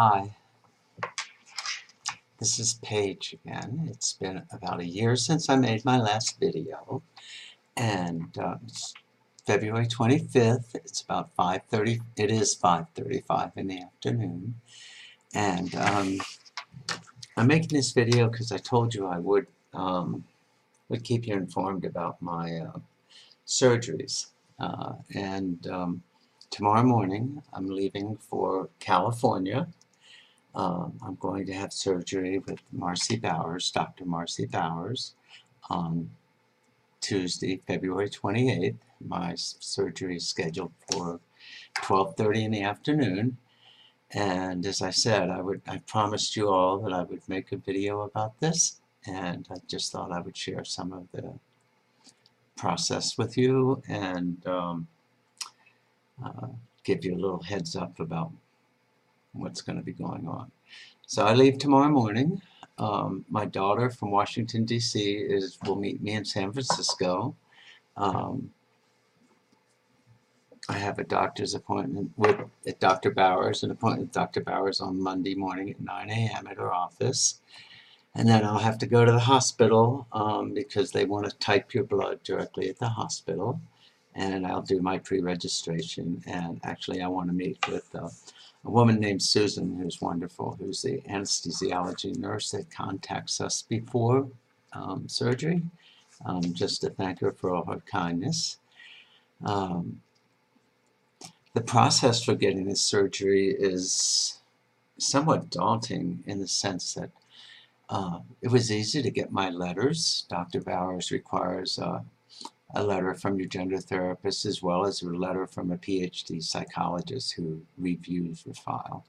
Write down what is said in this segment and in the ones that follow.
Hi, this is Paige again. It's been about a year since I made my last video, and it's February 25th. It's about 5:30. It is 5:35 in the afternoon, and I'm making this video because I told you I would keep you informed about my surgeries. Tomorrow morning I'm leaving for California. I'm going to have surgery with Marcy Bowers, Dr. Marcy Bowers, on Tuesday, February 28th. My surgery is scheduled for 12:30 in the afternoon. And as I said, I promised you all that I would make a video about this, and I just thought I would share some of the process with you and give you a little heads up about what's going to be going on. So I leave tomorrow morning. My daughter from Washington, D.C. will meet me in San Francisco. I have a doctor's appointment at Dr. Bowers, an appointment with Dr. Bowers on Monday morning at 9 a.m. at her office. And then I'll have to go to the hospital because they want to type your blood directly at the hospital. And I'll do my pre-registration. And actually, I want to meet with a woman named Susan, who's wonderful, who's the anesthesiology nurse that contacts us before surgery, just to thank her for all her kindness. The process for getting this surgery is somewhat daunting in the sense that it was easy to get my letters. Dr. Bowers requires a letter from your gender therapist as well as a letter from a PhD psychologist who reviews your file.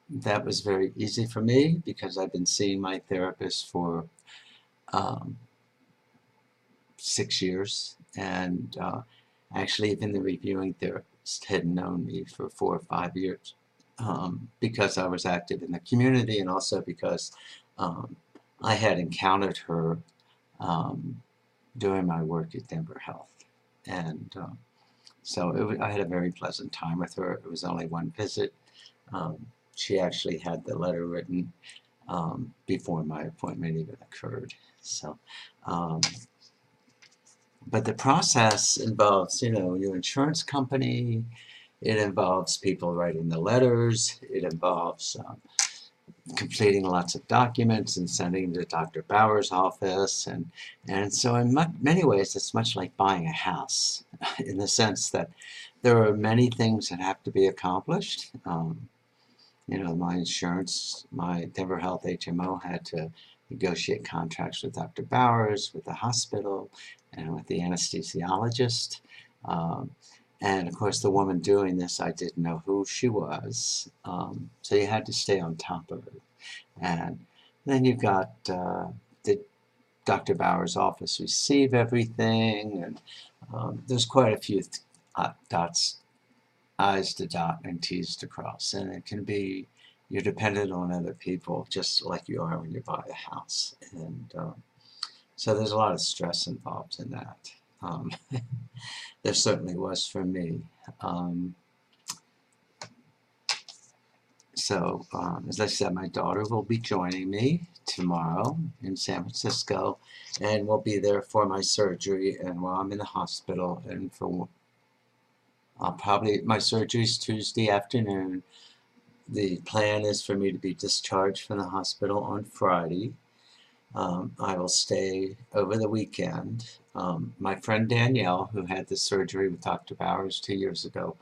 That was very easy for me because I've been seeing my therapist for 6 years, and actually even the reviewing therapist had known me for 4 or 5 years because I was active in the community and also because I had encountered her during my work at Denver Health. And so I had a very pleasant time with her. It was only one visit. She actually had the letter written before my appointment even occurred. So, but the process involves, your insurance company. It involves people writing the letters. It involves completing lots of documents and sending them to Dr. Bowers' office. And so in many ways, it's much like buying a house in the sense that there are many things that have to be accomplished. My insurance, my Denver Health HMO had to negotiate contracts with Dr. Bowers, with the hospital, and with the anesthesiologist. And of course, the woman doing this, I didn't know who she was. So you had to stay on top of it. And then you've got the Dr. Bowers' office receive everything. And there's quite a few I's to dot and T's to cross. And it can be, you're dependent on other people just like you are when you buy a house. And so there's a lot of stress involved in that. There certainly was for me. As I said, my daughter will be joining me tomorrow in San Francisco, and will be there for my surgery and while I'm in the hospital. And my surgery is Tuesday afternoon. The plan is for me to be discharged from the hospital on Friday. I will stay over the weekend. My friend Danielle, who had the surgery with Dr. Bowers 2 years ago,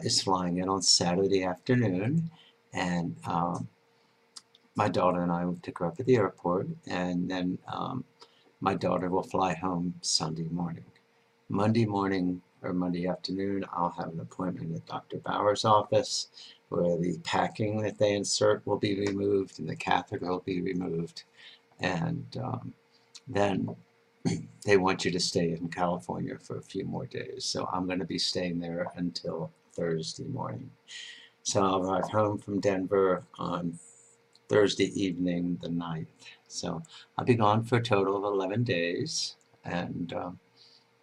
is flying in on Saturday afternoon, and my daughter and I will pick her up at the airport, and then my daughter will fly home Sunday morning. Monday morning or Monday afternoon, I'll have an appointment at Dr. Bowers' office where the packing that they insert will be removed and the catheter will be removed. And then they want you to stay in California for a few more days. So I'm going to be staying there until Thursday morning. So I'll arrive home from Denver on Thursday evening, the 9th. So I'll be gone for a total of 11 days. And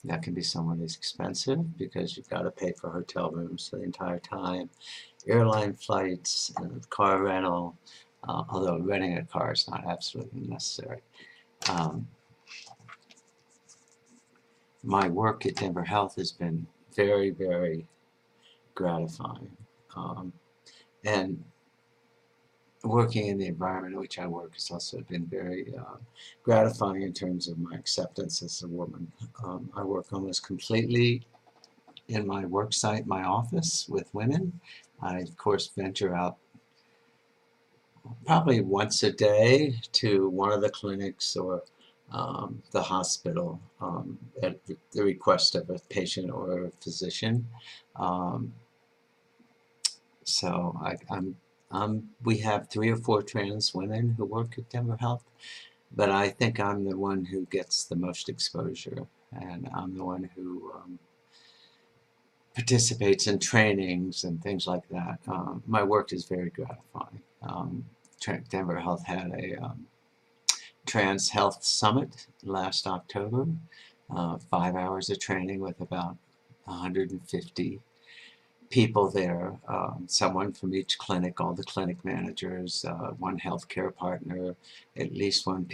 That can be somewhat expensive because you've got to pay for hotel rooms for the entire time, airline flights, car rental, although renting a car is not absolutely necessary. My work at Denver Health has been very, very gratifying. And working in the environment in which I work has also been very gratifying in terms of my acceptance as a woman. I work almost completely in my work site, my office, with women. I, of course, venture out probably once a day to one of the clinics or the hospital at the request of a patient or a physician. Um, so we have 3 or 4 trans women who work at Denver Health, but I think I'm the one who gets the most exposure, and I'm the one who participates in trainings and things like that. My work is very gratifying. Denver Health had a Trans Health Summit last October, 5 hours of training with about 150 people there, someone from each clinic, all the clinic managers, one healthcare partner, at least one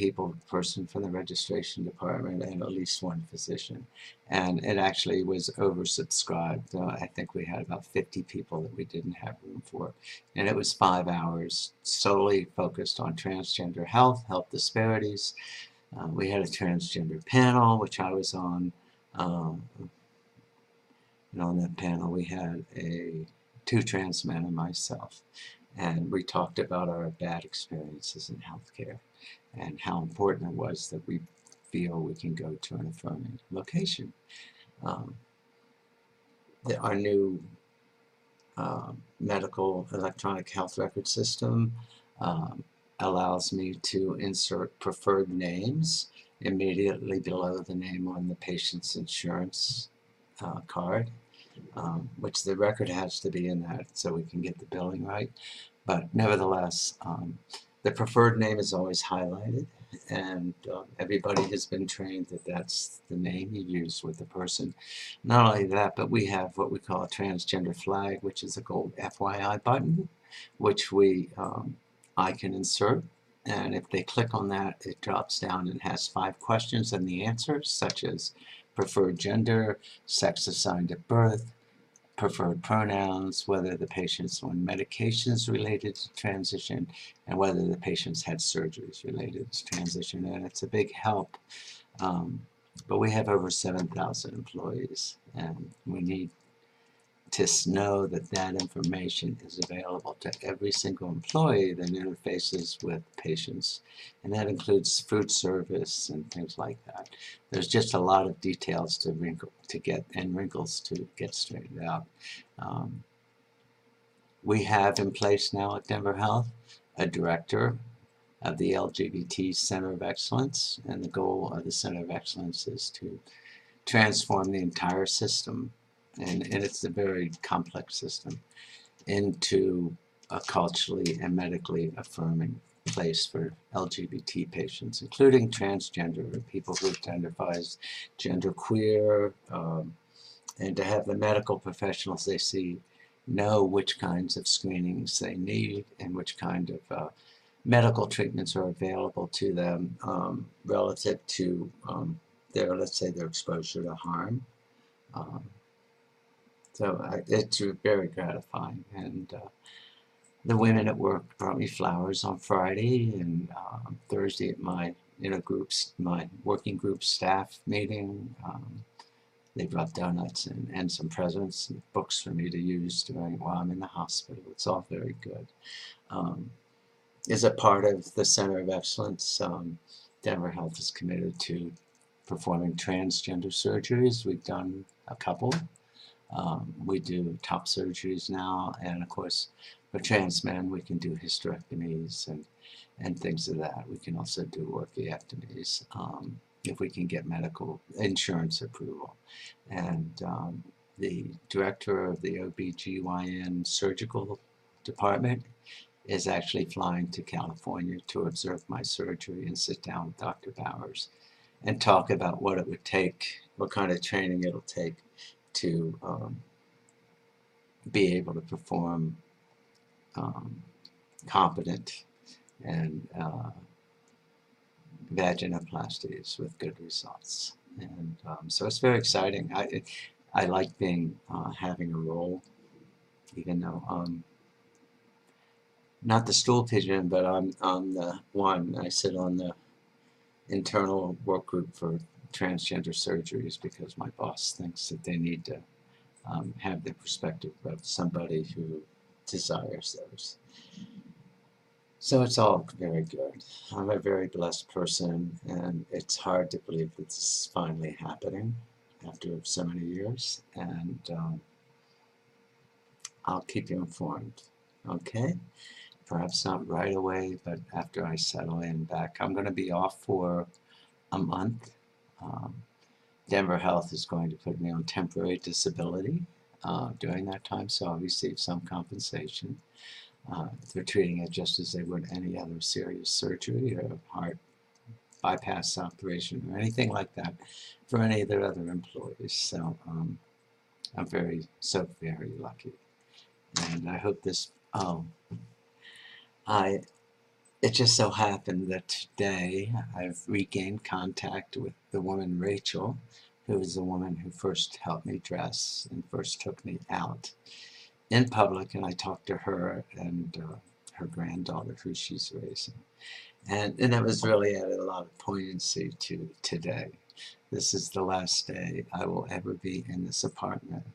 person from the registration department, and at least one physician. And it actually was oversubscribed. I think we had about 50 people that we didn't have room for. And it was 5 hours solely focused on transgender health disparities. We had a transgender panel, which I was on. And on that panel we had 2 trans men and myself, and we talked about our bad experiences in healthcare and how important it was that we feel we can go to an affirming location. Our new medical electronic health record system allows me to insert preferred names immediately below the name on the patient's insurance card, which the record has to be in that so we can get the billing right. But nevertheless, the preferred name is always highlighted, and everybody has been trained that that's the name you use with the person. Not only that, but we have what we call a transgender flag, which is a gold FYI button, which I can insert. And if they click on that, it drops down and has 5 questions and the answers, such as preferred gender, sex assigned at birth, preferred pronouns, whether the patient's on medications related to transition, and whether the patient's had surgeries related to transition. And it's a big help. But we have over 7,000 employees, and we need to know that that information is available to every single employee that interfaces with patients, and that includes food service and things like that. There's just a lot of details to wrinkles to get straightened out. We have in place now at Denver Health a director of the LGBT Center of Excellence, and the goal of the Center of Excellence is to transform the entire system, and it's a very complex system, into a culturally and medically affirming place for LGBT patients, including transgender, people who identify as genderqueer, and to have the medical professionals they see know which kinds of screenings they need and which kind of medical treatments are available to them relative to let's say, their exposure to harm. So it's very gratifying. And the women at work brought me flowers on Friday, and Thursday at my my working group staff meeting, they brought donuts and some presents and books for me to use while I'm in the hospital. It's all very good. As a part of the Center of Excellence, Denver Health is committed to performing transgender surgeries. We've done a couple. We do top surgeries now, and of course, for trans men, we can do hysterectomies and things of that. We can also do orchiectomies if we can get medical insurance approval. And the director of the OBGYN surgical department is actually flying to California to observe my surgery and sit down with Dr. Bowers and talk about what it would take what kind of training it'll take to be able to perform competent and vaginoplasties with good results. And so it's very exciting. I like being having a role, even though not the stool pigeon, but I'm the one. I sit on the internal work group for transgender surgeries because my boss thinks that they need to have the perspective of somebody who desires those. So it's all very good. I'm a very blessed person, and it's hard to believe that this is finally happening after so many years. And I'll keep you informed, okay? Perhaps not right away, but after I settle in back. I'm going to be off for a month. Denver Health is going to put me on temporary disability during that time, so I'll receive some compensation. They're treating it just as they would any other serious surgery or heart bypass operation or anything like that for any of their other employees. So I'm very lucky. And I hope this, it just so happened that today I've regained contact with the woman Rachel, who is the woman who first helped me dress and first took me out in public, and I talked to her and her granddaughter, who she's raising. And it was really added a lot of poignancy to today. This is the last day I will ever be in this apartment,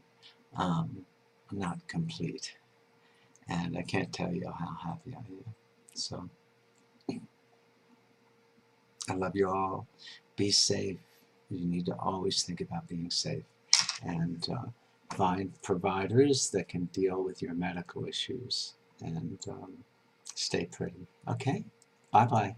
not complete. And I can't tell you how happy I am. So, I love you all. Be safe. You need to always think about being safe. And find providers that can deal with your medical issues. And stay pretty. Okay? Bye-bye.